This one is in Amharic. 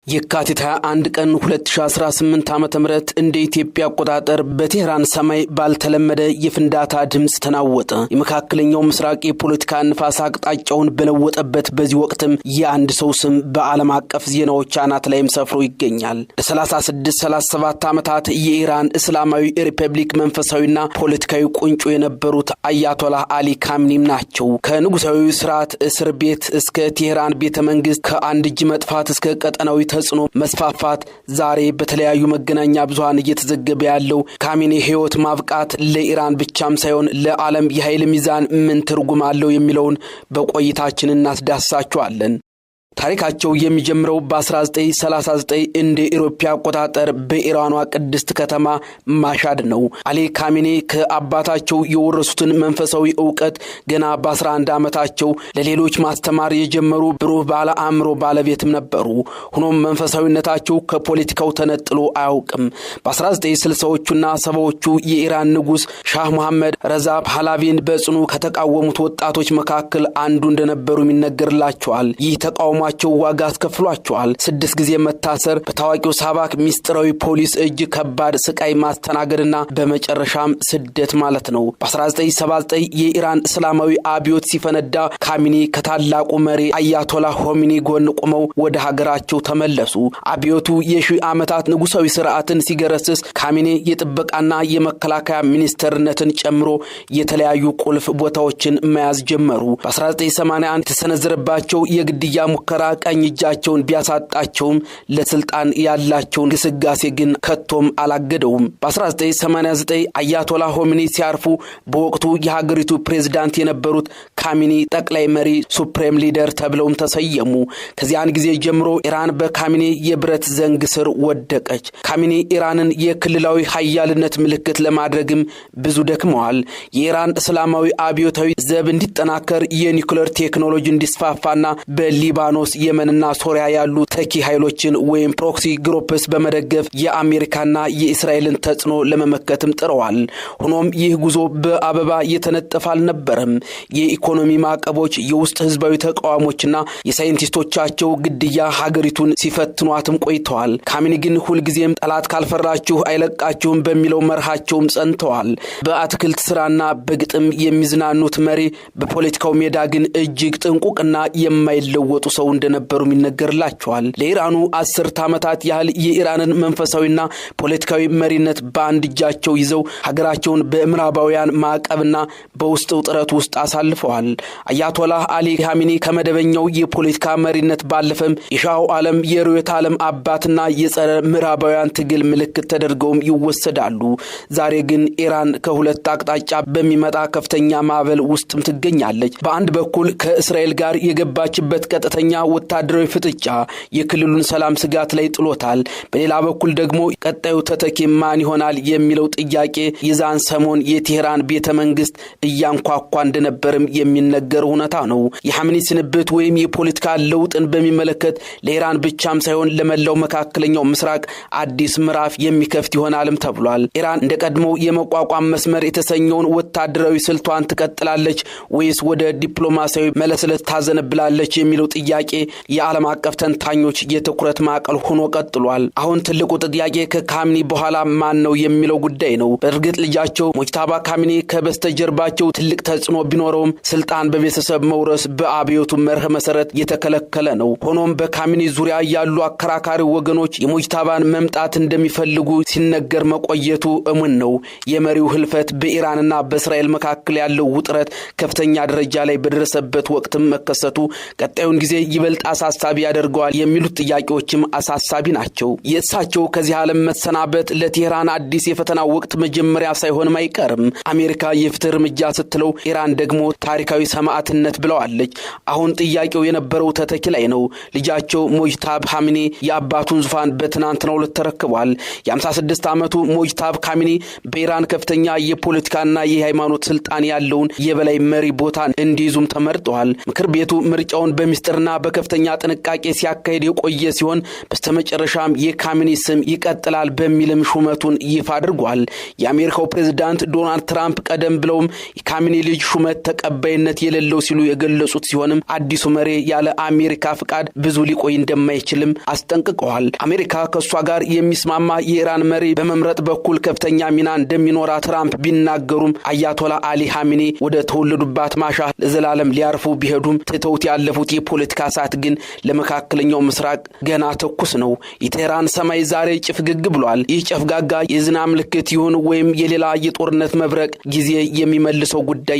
የካቲት 21 ቀን 2018 ዓ.ም እንደ ኢትዮጵያ አቆጣጠር በቴህራን ሰማይ ባልተለመደ የፍንዳታ ድምጽ ተናወጠ። የመካከለኛው ምስራቅ የፖለቲካ ንፋስ አቅጣጫውን በለወጠበት በዚህ ወቅትም የአንድ ሰው ስም በዓለም አቀፍ ዜናዎች አናት ላይም ሰፍሮ ይገኛል። ለ36-37 ዓመታት የኢራን እስላማዊ ሪፐብሊክ መንፈሳዊና ፖለቲካዊ ቁንጮ የነበሩት አያቶላህ አሊ ካሚኒ ናቸው። ከንጉሳዊ ስርዓት እስር ቤት እስከ ቴህራን ቤተመንግስት፣ ከአንድ እጅ መጥፋት እስከ ቀጠናዊ ተጽዕኖ መስፋፋት ዛሬ በተለያዩ መገናኛ ብዙሃን እየተዘገበ ያለው ካሚኒ ህይወት ማብቃት ለኢራን ብቻም ሳይሆን ለዓለም የኃይል ሚዛን ምን ትርጉም አለው የሚለውን በቆይታችን እናስዳስሳችኋለን። ታሪካቸው የሚጀምረው በ1939 እንደ ኢሮፓ አቆጣጠር በኢራኗ ቅድስት ከተማ ማሻድ ነው። አሊ ካሚኒ ከአባታቸው የወረሱትን መንፈሳዊ ዕውቀት ገና በ11 ዓመታቸው ለሌሎች ማስተማር የጀመሩ ብሩህ ባለ አእምሮ ባለቤትም ነበሩ። ሆኖም መንፈሳዊነታቸው ከፖለቲካው ተነጥሎ አያውቅም። በ1960ዎቹና 70ዎቹ የኢራን ንጉስ ሻህ መሐመድ ረዛ ፓህላቪን በጽኑ ከተቃወሙት ወጣቶች መካከል አንዱ እንደነበሩ ይነገርላቸዋል። ይህ ተቃውሞ ዋጋ አስከፍሏቸዋል። 6 ጊዜ መታሰር፣ በታዋቂው ሳባክ ሚስጥራዊ ፖሊስ እጅ ከባድ ስቃይ ማስተናገድና በመጨረሻም ስደት ማለት ነው። በ1979 የኢራን እስላማዊ አብዮት ሲፈነዳ ካሚኒ ከታላቁ መሪ አያቶላህ ሆሚኒ ጎን ቆመው ወደ ሀገራቸው ተመለሱ። አብዮቱ የሺህ ዓመታት ንጉሳዊ ስርዓትን ሲገረስስ ካሚኒ የጥበቃና የመከላከያ ሚኒስተርነትን ጨምሮ የተለያዩ ቁልፍ ቦታዎችን መያዝ ጀመሩ። በ1981 የተሰነዘረባቸው የግድያ ሙከራ ቀኝ እጃቸውን ቢያሳጣቸውም ለስልጣን ያላቸውን ግስጋሴ ግን ከቶም አላገደውም። በ1989 አያቶላህ ሆሚኒ ሲያርፉ በወቅቱ የሀገሪቱ ፕሬዝዳንት የነበሩት ካሚኒ ጠቅላይ መሪ ሱፕሬም ሊደር ተብለውም ተሰየሙ። ከዚያን ጊዜ ጀምሮ ኢራን በካሚኒ የብረት ዘንግ ስር ወደቀች። ካሚኒ ኢራንን የክልላዊ ኃያልነት ምልክት ለማድረግም ብዙ ደክመዋል። የኢራን እስላማዊ አብዮታዊ ዘብ እንዲጠናከር፣ የኒውክሌር ቴክኖሎጂ እንዲስፋፋና በሊባኖስ የመንና ሶሪያ ያሉ ተኪ ኃይሎችን ወይም ፕሮክሲ ግሩፕስ በመደገፍ የአሜሪካና የእስራኤልን ተጽዕኖ ለመመከትም ጥረዋል። ሆኖም ይህ ጉዞ በአበባ የተነጠፈ አልነበረም። የኢኮኖሚ ማዕቀቦች፣ የውስጥ ህዝባዊ ተቃዋሞችና የሳይንቲስቶቻቸው ግድያ ሀገሪቱን ሲፈትኗትም ቆይተዋል። ካሚኒ ግን ሁልጊዜም ጠላት ካልፈራችሁ አይለቃችሁም በሚለው መርሃቸውም ጸንተዋል። በአትክልት ስራና በግጥም የሚዝናኑት መሪ በፖለቲካው ሜዳ ግን እጅግ ጥንቁቅና የማይለወጡ ሰው እንደነበሩም ይነገርላቸዋል። ለኢራኑ 10 ዓመታት ያህል የኢራንን መንፈሳዊና ፖለቲካዊ መሪነት በአንድ እጃቸው ይዘው ሀገራቸውን በምዕራባውያን ማዕቀብና በውስጥ ውጥረት ውስጥ አሳልፈዋል። አያቶላህ አሊ ካሚኒ ከመደበኛው የፖለቲካ መሪነት ባለፈም የሻው ዓለም የርዕዮተ ዓለም አባትና የጸረ ምዕራባውያን ትግል ምልክት ተደርገውም ይወሰዳሉ። ዛሬ ግን ኢራን ከሁለት አቅጣጫ በሚመጣ ከፍተኛ ማዕበል ውስጥም ትገኛለች። በአንድ በኩል ከእስራኤል ጋር የገባችበት ቀጥተኛ ወታደራዊ ፍጥጫ የክልሉን ሰላም ስጋት ላይ ጥሎታል። በሌላ በኩል ደግሞ ቀጣዩ ተተኪ ማን ይሆናል የሚለው ጥያቄ የዛን ሰሞን የቴህራን ቤተመንግስት እያንኳኳ እንደነበርም የሚነገር ሁኔታ ነው። የካሚኒ ስንብት ወይም የፖለቲካ ለውጥን በሚመለከት ለኢራን ብቻም ሳይሆን ለመላው መካከለኛው ምስራቅ አዲስ ምዕራፍ የሚከፍት ይሆናልም ተብሏል። ኢራን እንደቀድሞ የመቋቋም መስመር የተሰኘውን ወታደራዊ ስልቷን ትቀጥላለች ወይስ ወደ ዲፕሎማሲያዊ መለስለት ታዘነብላለች የሚለው ጥያቄ የዓለም አቀፍ ተንታኞች የትኩረት ማዕከል ሆኖ ቀጥሏል። አሁን ትልቁ ጥያቄ ከካሚኒ በኋላ ማን ነው የሚለው ጉዳይ ነው። በእርግጥ ልጃቸው ሙጅታባ ካሚኒ ከበስተጀርባቸው ትልቅ ተጽዕኖ ቢኖረውም ስልጣን በቤተሰብ መውረስ በአብዮቱ መርህ መሰረት የተከለከለ ነው። ሆኖም በካሚኒ ዙሪያ ያሉ አከራካሪ ወገኖች የሙጅታባን መምጣት እንደሚፈልጉ ሲነገር መቆየቱ እሙን ነው። የመሪው ህልፈት በኢራንና በእስራኤል መካከል ያለው ውጥረት ከፍተኛ ደረጃ ላይ በደረሰበት ወቅትም መከሰቱ ቀጣዩን ጊዜ ይበልጥ አሳሳቢ ያደርገዋል የሚሉት ጥያቄዎችም አሳሳቢ ናቸው። የእሳቸው ከዚህ ዓለም መሰናበት ለቴህራን አዲስ የፈተና ወቅት መጀመሪያ ሳይሆንም አይቀርም። አሜሪካ የፍትህ እርምጃ ስትለው ኢራን ደግሞ ታሪካዊ ሰማዕትነት ብለዋለች። አሁን ጥያቄው የነበረው ተተኪ ላይ ነው። ልጃቸው ሙጅታባ ካሚኒ የአባቱን ዙፋን በትናንትናው ዕለት ተረክቧል። የ56 ዓመቱ ሙጅታባ ካሚኒ በኢራን ከፍተኛ የፖለቲካና የሃይማኖት ስልጣን ያለውን የበላይ መሪ ቦታ እንዲይዙም ተመርጠዋል። ምክር ቤቱ ምርጫውን በሚስጥርና በከፍተኛ ጥንቃቄ ሲያካሂድ የቆየ ሲሆን በስተመጨረሻም የካሚኒ ስም ይቀጥላል በሚልም ሹመቱን ይፋ አድርጓል። የአሜሪካው ፕሬዝዳንት ዶናልድ ትራምፕ ቀደም ብለውም የካሚኒ ልጅ ሹመት ተቀባይነት የሌለው ሲሉ የገለጹት ሲሆንም አዲሱ መሪ ያለ አሜሪካ ፍቃድ ብዙ ሊቆይ እንደማይችልም አስጠንቅቀዋል። አሜሪካ ከሷ ጋር የሚስማማ የኢራን መሪ በመምረጥ በኩል ከፍተኛ ሚና እንደሚኖራ ትራምፕ ቢናገሩም አያቶላ አሊ ኻሜኒ ወደ ተወለዱባት ማሻ ለዘላለም ሊያርፉ ቢሄዱም ትተውት ያለፉት የፖለቲካ ሰዓት ግን ለመካከለኛው ምስራቅ ገና ተኩስ ነው። የቴህራን ሰማይ ዛሬ ጭፍግግ ብሏል። ይህ ጨፍጋጋ የዝናብ ምልክት ይሁን ወይም የሌላ የጦርነት መብረቅ ጊዜ የሚመልሰው ጉዳይ